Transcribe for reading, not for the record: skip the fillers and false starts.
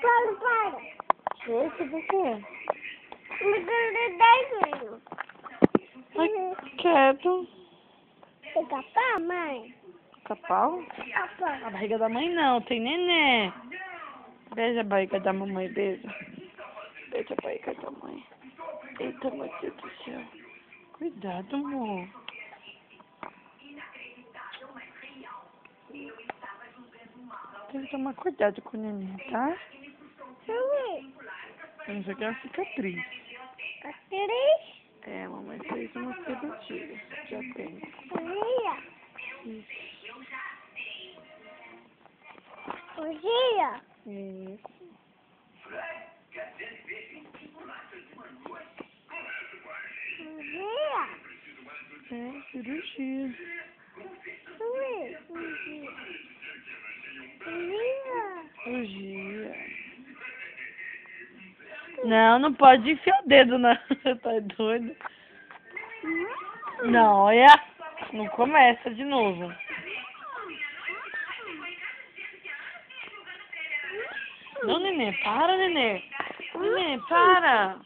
Para. Esse do quê? Me dá 10 minutos. Ai, quieto. Pica-pau, mãe? Pica-pau? Pica-pau. A barriga da mãe não, tem neném. Beija a barriga da mamãe, beija. Beija a barriga da mãe. Eita, meu Deus do céu. Cuidado, amor. Tem que tomar cuidado com o neném, tá? Não sei que é uma cicatriz. Atriz? É, a mamãe fez uma cirurgia. Já tem. Isso. Dia. Isso. Dia. É, cirurgia. Cirurgia. Não, não pode enfiar o dedo, não. Tá doido? Não, olha. Não começa de novo. Não, neném, para, neném. Neném, para.